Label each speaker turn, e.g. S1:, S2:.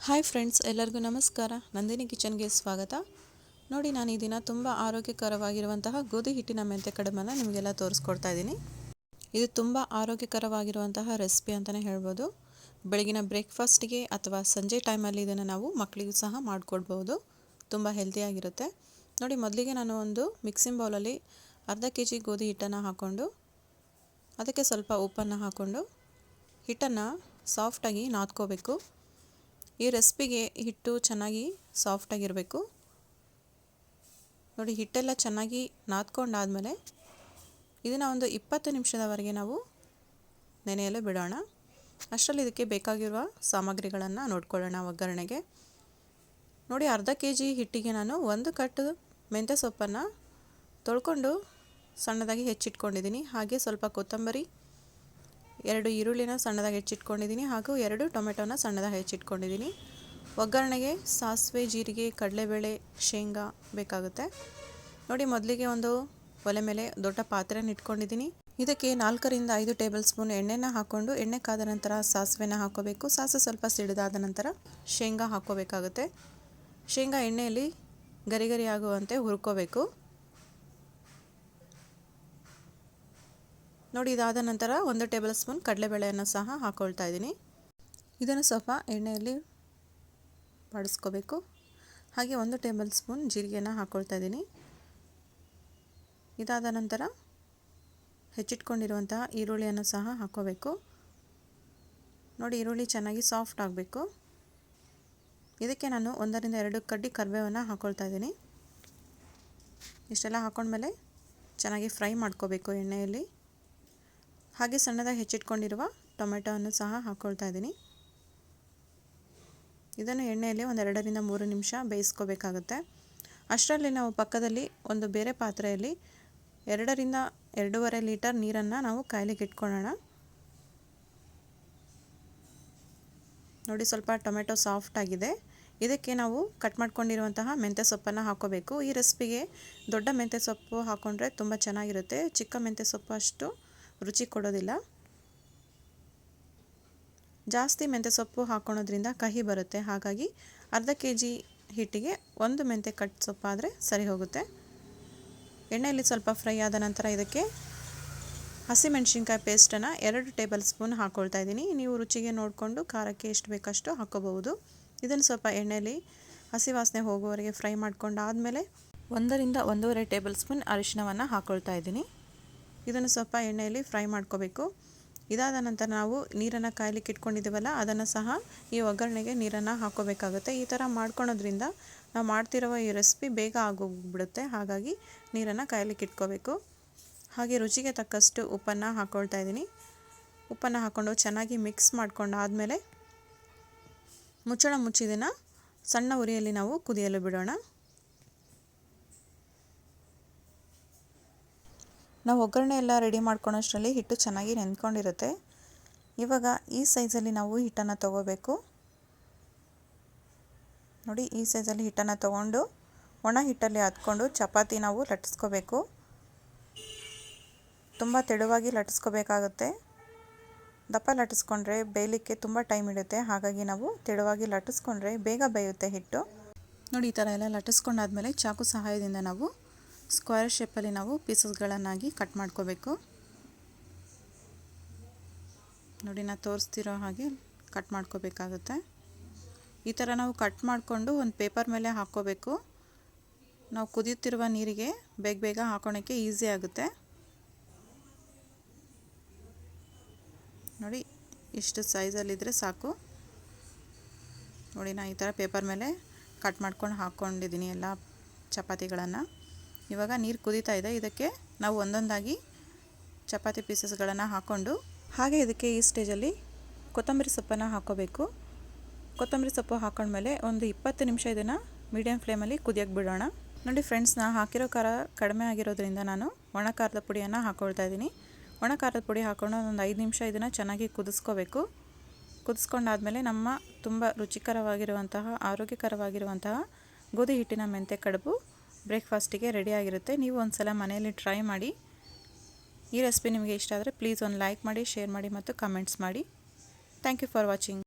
S1: Hi friends, ಎಲ್ಲರಿಗೂ ನಮಸ್ಕಾರ. ನಂದಿನಿ ಕಿಚನ್ಗೆ ಸ್ವಾಗತ. ನೋಡಿ, ನಾನು ಈ ದಿನ ತುಂಬ ಆರೋಗ್ಯಕರವಾಗಿರುವಂತಹ ಗೋಧಿ ಹಿಟ್ಟಿನ ಮೆಂತೆ ಕಡುಬನ್ನು ನಿಮಗೆಲ್ಲ ತೋರಿಸ್ಕೊಡ್ತಾ ಇದ್ದೀನಿ. ಇದು ತುಂಬ ಆರೋಗ್ಯಕರವಾಗಿರುವಂತಹ ರೆಸಿಪಿ ಅಂತಲೇ ಹೇಳ್ಬೋದು. ಬೆಳಗಿನ ಬ್ರೇಕ್ಫಾಸ್ಟಿಗೆ ಅಥವಾ ಸಂಜೆ ಟೈಮಲ್ಲಿ ಇದನ್ನು ನಾವು ಮಕ್ಕಳಿಗೂ ಸಹ ಮಾಡಿಕೊಡ್ಬೋದು. ತುಂಬ ಹೆಲ್ತಿಯಾಗಿರುತ್ತೆ. ನೋಡಿ, ಮೊದಲಿಗೆ ನಾನು ಒಂದು ಮಿಕ್ಸಿಂಗ್ ಬೌಲಲ್ಲಿ ಅರ್ಧ kg ಗೋಧಿ ಹಿಟ್ಟನ್ನು ಹಾಕ್ಕೊಂಡು ಅದಕ್ಕೆ ಸ್ವಲ್ಪ ಉಪ್ಪನ್ನು ಹಾಕ್ಕೊಂಡು ಹಿಟ್ಟನ್ನು ಸಾಫ್ಟಾಗಿ ನಾದ್ಕೋಬೇಕು. ಈ ರೆಸಿಪಿಗೆ ಹಿಟ್ಟು ಚೆನ್ನಾಗಿ ಸಾಫ್ಟಾಗಿರಬೇಕು. ನೋಡಿ, ಹಿಟ್ಟೆಲ್ಲ ಚೆನ್ನಾಗಿ ನಾದ್ಕೊಂಡಾದಮೇಲೆ ಇದನ್ನು ಒಂದು 20 ನಿಮಿಷದವರೆಗೆ ನಾವು ನೆನೆಯಲು ಬಿಡೋಣ. ಅಷ್ಟರಲ್ಲಿ ಇದಕ್ಕೆ ಬೇಕಾಗಿರುವ ಸಾಮಗ್ರಿಗಳನ್ನು ನೋಡ್ಕೊಳ್ಳೋಣ. ಒಗ್ಗರಣೆಗೆ ನೋಡಿ, ಅರ್ಧ kg ಹಿಟ್ಟಿಗೆ ನಾನು 1 ಕಟ್ಟು ಮೆಂತ್ಯ ಸೊಪ್ಪನ್ನು ತೊಳ್ಕೊಂಡು ಸಣ್ಣದಾಗಿ ಹೆಚ್ಚಿಟ್ಕೊಂಡಿದ್ದೀನಿ. ಹಾಗೆ ಸ್ವಲ್ಪ ಕೊತ್ತಂಬರಿ, 2 ಈರುಳ್ಳಿನ ಸಣ್ಣದಾಗಿ ಹೆಚ್ಚಿಟ್ಕೊಂಡಿದ್ದೀನಿ, ಹಾಗೂ 2 ಟೊಮೆಟೊನ ಸಣ್ಣದಾಗಿ ಹೆಚ್ಚಿಟ್ಕೊಂಡಿದ್ದೀನಿ. ಒಗ್ಗರಣೆಗೆ ಸಾಸಿವೆ, ಜೀರಿಗೆ, ಕಡಲೆಬೇಳೆ, ಶೇಂಗಾ ಬೇಕಾಗುತ್ತೆ. ನೋಡಿ, ಮೊದಲಿಗೆ ಒಂದು ಒಲೆ ಮೇಲೆ ದೊಡ್ಡ ಪಾತ್ರೆನ ಇಟ್ಕೊಂಡಿದ್ದೀನಿ. ಇದಕ್ಕೆ 4 ರಿಂದ 5 ಟೇಬಲ್ ಸ್ಪೂನ್ ಎಣ್ಣೆನ ಹಾಕ್ಕೊಂಡು ಎಣ್ಣೆ ಕಾದ ನಂತರ ಸಾಸಿವೆನ ಹಾಕ್ಕೋಬೇಕು. ಸಾಸಿವೆ ಸ್ವಲ್ಪ ಸಿಡಿದಾದ ನಂತರ ಶೇಂಗಾ ಹಾಕ್ಕೋಬೇಕಾಗುತ್ತೆ. ಶೇಂಗಾ ಎಣ್ಣೆಯಲ್ಲಿ ಗರಿ ಆಗುವಂತೆ ಹುರ್ಕೋಬೇಕು. ನೋಡಿ, ಇದಾದ ನಂತರ 1 ಟೇಬಲ್ ಸ್ಪೂನ್ ಕಡಲೆಬೇಳೆಯನ್ನು ಸಹ ಹಾಕ್ಕೊಳ್ತಾ ಇದ್ದೀನಿ. ಇದನ್ನು ಸ್ವಲ್ಪ ಎಣ್ಣೆಯಲ್ಲಿ ಬಾಡಿಸ್ಕೋಬೇಕು. ಹಾಗೆ 1 ಟೇಬಲ್ ಸ್ಪೂನ್ ಜೀರಿಗೆನ ಹಾಕ್ಕೊಳ್ತಾ ಇದ್ದೀನಿ. ಇದಾದ ನಂತರ ಹೆಚ್ಚಿಟ್ಕೊಂಡಿರುವಂತಹ ಈರುಳ್ಳಿಯನ್ನು ಸಹ ಹಾಕ್ಕೋಬೇಕು. ನೋಡಿ, ಈರುಳ್ಳಿ ಚೆನ್ನಾಗಿ ಸಾಫ್ಟ್ ಆಗಬೇಕು. ಇದಕ್ಕೆ ನಾನು 1 ರಿಂದ 2 ಕಡ್ಡಿ ಕರಿಬೇವನ್ನು ಹಾಕ್ಕೊಳ್ತಾ ಇದ್ದೀನಿ. ಇಷ್ಟೆಲ್ಲ ಹಾಕ್ಕೊಂಡ್ಮೇಲೆ ಚೆನ್ನಾಗಿ ಫ್ರೈ ಮಾಡ್ಕೋಬೇಕು ಎಣ್ಣೆಯಲ್ಲಿ. ಹಾಗೆ ಸಣ್ಣದಾಗಿ ಹೆಚ್ಚಿಟ್ಕೊಂಡಿರುವ ಟೊಮೆಟೊವನ್ನು ಸಹ ಹಾಕ್ಕೊಳ್ತಾ ಇದ್ದೀನಿ. ಇದನ್ನು ಎಣ್ಣೆಯಲ್ಲಿ 1 ರಿಂದ 3 ನಿಮಿಷ ಬೇಯಿಸ್ಕೋಬೇಕಾಗುತ್ತೆ. ಅಷ್ಟರಲ್ಲಿ ನಾವು ಪಕ್ಕದಲ್ಲಿ ಒಂದು ಬೇರೆ ಪಾತ್ರೆಯಲ್ಲಿ 2 ರಿಂದ 2.5 ಲೀಟರ್ ನೀರನ್ನು ನಾವು ಕಾಯ್ಲಿಕ್ಕೆ ಇಟ್ಕೊಳ್ಳೋಣ. ನೋಡಿ, ಸ್ವಲ್ಪ ಟೊಮೆಟೊ ಸಾಫ್ಟ್ ಆಗಿದೆ. ಇದಕ್ಕೆ ನಾವು ಕಟ್ ಮಾಡ್ಕೊಂಡಿರುವಂತಹ ಮೆಂತ್ಯ ಸೊಪ್ಪನ್ನು ಹಾಕ್ಕೋಬೇಕು. ಈ ರೆಸಿಪಿಗೆ ದೊಡ್ಡ ಮೆಂತ್ಯ ಸೊಪ್ಪು ಹಾಕ್ಕೊಂಡ್ರೆ ತುಂಬ ಚೆನ್ನಾಗಿರುತ್ತೆ. ಚಿಕ್ಕ ಮೆಂತ್ಯ ಸೊಪ್ಪು ಅಷ್ಟು ರುಚಿ ಕೊಡೋದಿಲ್ಲ. ಜಾಸ್ತಿ ಮೆಂತ್ಯ ಸೊಪ್ಪು ಹಾಕ್ಕೊಳೋದ್ರಿಂದ ಕಹಿ ಬರುತ್ತೆ. ಹಾಗಾಗಿ ಅರ್ಧ kg ಹಿಟ್ಟಿಗೆ 1 ಮೆಂತ್ಯ ಕಟ್ ಸೊಪ್ಪಾದರೆ ಸರಿ ಹೋಗುತ್ತೆ. ಎಣ್ಣೆಯಲ್ಲಿ ಸ್ವಲ್ಪ ಫ್ರೈ ಆದ ನಂತರ ಇದಕ್ಕೆ ಹಸಿಮೆಣಸಿನ್ಕಾಯಿ ಪೇಸ್ಟನ್ನು 2 ಟೇಬಲ್ ಸ್ಪೂನ್ ಹಾಕ್ಕೊಳ್ತಾ ಇದ್ದೀನಿ. ನೀವು ರುಚಿಗೆ ನೋಡಿಕೊಂಡು ಖಾರಕ್ಕೆ ಎಷ್ಟು ಬೇಕಷ್ಟು ಹಾಕ್ಕೋಬಹುದು. ಇದನ್ನು ಸ್ವಲ್ಪ ಎಣ್ಣೆಯಲ್ಲಿ ಹಸಿ ವಾಸನೆ ಹೋಗುವವರೆಗೆ ಫ್ರೈ ಮಾಡ್ಕೊಂಡಾದಮೇಲೆ 1 ರಿಂದ 1.5 ಟೇಬಲ್ ಸ್ಪೂನ್ ಅರಿಶಿನವನ್ನು ಹಾಕ್ಕೊಳ್ತಾ ಇದ್ದೀನಿ. ಇದನ್ನು ಸ್ವಲ್ಪ ಎಣ್ಣೆಯಲ್ಲಿ ಫ್ರೈ ಮಾಡ್ಕೋಬೇಕು. ಇದಾದ ನಂತರ ನಾವು ನೀರನ್ನು ಕಾಯ್ಲಿಕ್ಕೆ ಇಟ್ಕೊಂಡಿದ್ದೀವಲ್ಲ, ಅದನ್ನು ಸಹ ಈ ಒಗ್ಗರಣೆಗೆ ನೀರನ್ನು ಹಾಕ್ಕೋಬೇಕಾಗುತ್ತೆ. ಈ ಥರ ಮಾಡ್ಕೊಳೋದ್ರಿಂದ ನಾವು ಮಾಡ್ತಿರುವ ಈ ರೆಸಿಪಿ ಬೇಗ ಆಗೋಗ್ಬಿಡುತ್ತೆ. ಹಾಗಾಗಿ ನೀರನ್ನು ಕಾಯ್ಲಿಕ್ಕೆ ಇಟ್ಕೋಬೇಕು. ಹಾಗೆ ರುಚಿಗೆ ತಕ್ಕಷ್ಟು ಉಪ್ಪನ್ನು ಹಾಕ್ಕೊಳ್ತಾ ಇದ್ದೀನಿ. ಉಪ್ಪನ್ನು ಹಾಕ್ಕೊಂಡು ಚೆನ್ನಾಗಿ ಮಿಕ್ಸ್ ಮಾಡ್ಕೊಂಡಾದಮೇಲೆ ಮುಚ್ಚಳ ಮುಚ್ಚಿದನ್ನು ಸಣ್ಣ ಉರಿಯಲ್ಲಿ ನಾವು ಕುದಿಯಲು ಬಿಡೋಣ. ನಾವು ಒಗ್ಗರಣೆ ಎಲ್ಲ ರೆಡಿ ಮಾಡ್ಕೊಳ್ಳೋಷ್ಟರಲ್ಲಿ ಹಿಟ್ಟು ಚೆನ್ನಾಗಿ ನೆಂದ್ಕೊಂಡಿರುತ್ತೆ. ಇವಾಗ ಈ ಸೈಜಲ್ಲಿ ನಾವು ಹಿಟ್ಟನ್ನು ತೊಗೋಬೇಕು. ನೋಡಿ, ಈ ಸೈಜಲ್ಲಿ ಹಿಟ್ಟನ್ನು ತೊಗೊಂಡು ಒಣ ಹಿಟ್ಟಲ್ಲಿ ಹತ್ಕೊಂಡು ಚಪಾತಿ ನಾವು ಲಟ್ಟಿಸ್ಕೋಬೇಕು. ತುಂಬ ತೆಳುವಾಗಿ ಲಟ್ಟಿಸ್ಕೋಬೇಕಾಗುತ್ತೆ. ದಪ್ಪ ಲಟ್ಟಿಸ್ಕೊಂಡ್ರೆ ಬೇಯಲಿಕ್ಕೆ ತುಂಬ ಟೈಮ್ ಹಿಡಿಯುತ್ತೆ. ಹಾಗಾಗಿ ನಾವು ತೆಳುವಾಗಿ ಲಟ್ಟಿಸ್ಕೊಂಡ್ರೆ ಬೇಗ ಬೇಯುತ್ತೆ ಹಿಟ್ಟು. ನೋಡಿ, ಈ ಥರ ಎಲ್ಲ ಲಟ್ಟಿಸ್ಕೊಂಡಾದ್ಮೇಲೆ ಚಾಕು ಸಹಾಯದಿಂದ ನಾವು ಸ್ಕ್ವೇರ್ ಶೇಪಲ್ಲಿ ನಾವು ಪೀಸಸ್ಗಳನ್ನಾಗಿ ಕಟ್ ಮಾಡ್ಕೋಬೇಕು. ನೋಡಿ, ನಾನು ತೋರಿಸ್ತಿರೋ ಹಾಗೆ ಕಟ್ ಮಾಡ್ಕೋಬೇಕಾಗುತ್ತೆ. ಈ ಥರ ನಾವು ಕಟ್ ಮಾಡಿಕೊಂಡು ಒಂದು ಪೇಪರ್ ಮೇಲೆ ಹಾಕ್ಕೋಬೇಕು. ನಾವು ಕುದಿಯುತ್ತಿರುವ ನೀರಿಗೆ ಬೇಗ ಹಾಕೋಳಕ್ಕೆ ಈಸಿ ಆಗುತ್ತೆ. ನೋಡಿ, ಇಷ್ಟು ಸೈಜಲ್ಲಿದ್ದರೆ ಸಾಕು. ನೋಡಿ, ನಾನು ಈ ಥರ ಪೇಪರ್ ಮೇಲೆ ಕಟ್ ಮಾಡ್ಕೊಂಡು ಹಾಕ್ಕೊಂಡಿದ್ದೀನಿ ಎಲ್ಲ ಚಪಾತಿಗಳನ್ನು. ಇವಾಗ ನೀರು ಕುದೀತಾ ಇದೆ. ಇದಕ್ಕೆ ನಾವು ಒಂದೊಂದಾಗಿ ಚಪಾತಿ ಪೀಸಸ್ಗಳನ್ನು ಹಾಕ್ಕೊಂಡು ಹಾಗೆ ಇದಕ್ಕೆ ಈ ಸ್ಟೇಜಲ್ಲಿ ಕೊತ್ತಂಬರಿ ಸೊಪ್ಪನ್ನು ಹಾಕ್ಕೋಬೇಕು. ಕೊತ್ತಂಬರಿ ಸೊಪ್ಪು ಹಾಕೊಂಡ್ಮೇಲೆ ಒಂದು 20 ನಿಮಿಷ ಇದನ್ನು ಮೀಡಿಯಮ್ ಫ್ಲೇಮಲ್ಲಿ ಕುದಿಯೋಕ್ಕೆ ಬಿಡೋಣ. ನೋಡಿ ಫ್ರೆಂಡ್ಸ್, ನಾನು ಹಾಕಿರೋ ಖಾರ ಕಡಿಮೆ ಆಗಿರೋದ್ರಿಂದ ನಾನು ಒಣ ಖಾರದ ಪುಡಿಯನ್ನು ಹಾಕ್ಕೊಳ್ತಾ ಇದ್ದೀನಿ. ಒಣ ಖಾರದ ಪುಡಿ ಹಾಕ್ಕೊಂಡು ಒಂದು 5 ನಿಮಿಷ ಇದನ್ನು ಚೆನ್ನಾಗಿ ಕುದಿಸ್ಕೋಬೇಕು. ಕುದಿಸ್ಕೊಂಡಾದಮೇಲೆ ನಮ್ಮ ತುಂಬ ರುಚಿಕರವಾಗಿರುವಂತಹ ಆರೋಗ್ಯಕರವಾಗಿರುವಂತಹ ಗೋಧಿ ಹಿಟ್ಟಿನ ಮೆಂತೆ ಕಡುಬು ಬ್ರೇಕ್ಫಾಸ್ಟಿಗೆ ರೆಡಿಯಾಗಿರುತ್ತೆ. ನೀವು ಒಂದು ಸಲ ಮನೆಯಲ್ಲಿ ಟ್ರೈ ಮಾಡಿ. ಈ ರೆಸಿಪಿ ನಿಮಗೆ ಇಷ್ಟ ಆದರೆ ಪ್ಲೀಸ್ ಒಂದು ಲೈಕ್ ಮಾಡಿ, ಶೇರ್ ಮಾಡಿ ಮತ್ತು ಕಮೆಂಟ್ಸ್ ಮಾಡಿ. Thank you for watching.